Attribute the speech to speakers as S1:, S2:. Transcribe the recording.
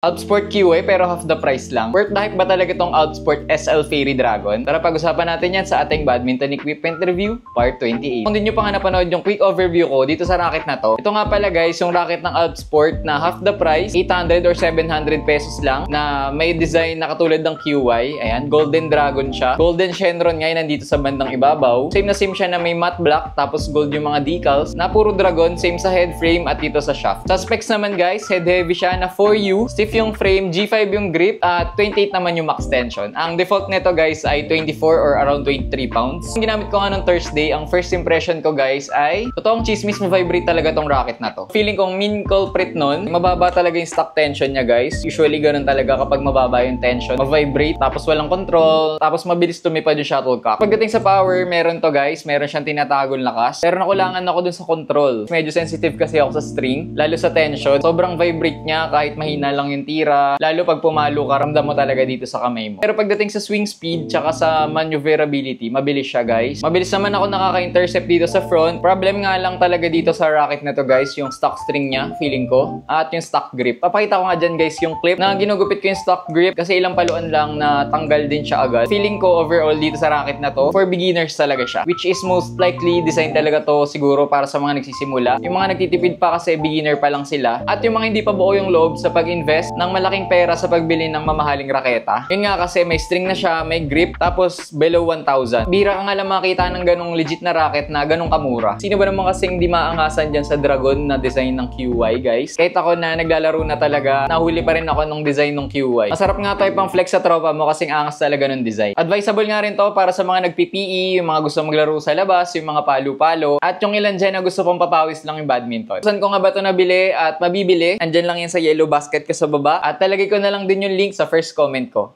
S1: Outsport QA pero half the price lang. Worth the hype ba talaga itong Outsport SL Fairy Dragon? Tara pag-usapan natin yan sa ating badminton equipment review, part 28. Kung di nyo pa nga napanood yung quick overview ko dito sa racket na to, ito nga pala guys, yung racket ng Outsport na half the price, 800 or 700 pesos lang, na may design na katulad ng QY. Ayan, Golden Dragon siya. Golden Shenron nga yun nandito sa bandang ibabaw. Same na same siya na may matte black, tapos gold yung mga decals, na puro dragon, same sa head frame at dito sa shaft. Sa specs naman guys, head heavy siya na 4U, stiff yung frame, G5 yung grip, at 28 naman yung max tension. Ang default nito guys ay 24 or around 23 pounds. Ang ginamit ko nga nung Thursday, ang first impression ko guys ay totoong chismis, ma-vibrate talaga tong racket na to. Feeling kong main culprit nun, mababa talaga yung stock tension niya guys. Usually ganun talaga kapag mababa yung tension, ma-vibrate, tapos walang control, tapos mabilis tumipad yung shuttlecock. Pagdating sa power, meron to guys, meron siyang tinatagong lakas, pero nakulangan ako dun sa control. Medyo sensitive kasi ako sa string, lalo sa tension. Sobrang vibrate niya kahit mahina lang yung tira. Lalo pag pumalo ka, ramdam mo talaga dito sa kamay mo. Pero pagdating sa swing speed, tsaka sa maneuverability, mabilis siya guys. Mabilis naman ako nakaka-intercept dito sa front. Problem nga lang talaga dito sa racket na to guys, yung stock string niya, feeling ko, at yung stock grip. Papakita ko nga dyan guys yung clip na ginugupit ko yung stock grip kasi ilang paluan lang na tanggal din siya agad. Feeling ko overall dito sa racket na to, for beginners talaga siya. Which is most likely design talaga to siguro para sa mga nagsisimula. Yung mga nagtitipid pa kasi beginner pa lang sila. At yung mga hindi pa buo yung loob sa pag-invest ng malaking pera sa pagbili ng mamahaling raketa. Yun nga kasi may string na siya, may grip, tapos below 1,000. Bira ka nga lang makita ng ganong legit na racket na ganong kamura. Sino ba naman kasing di maangasan dyan sa Dragon na design ng QY guys? Kahit ako na naglalaro na talaga, nahuli pa rin ako nung design ng QY. Masarap nga tayo pang flex sa tropa mo kasing angas talaga ng design. Advisable nga rin to para sa mga nag-PPE, yung mga gusto maglaro sa labas, yung mga palo-palo, at yung ilan dyan na gusto pang papawis lang yung badminton. Saan ko nga ba ito nabili at mabibili? Andyan lang yan sa yellow basket ko sa baba. At talagay ko na lang din yung link sa first comment ko.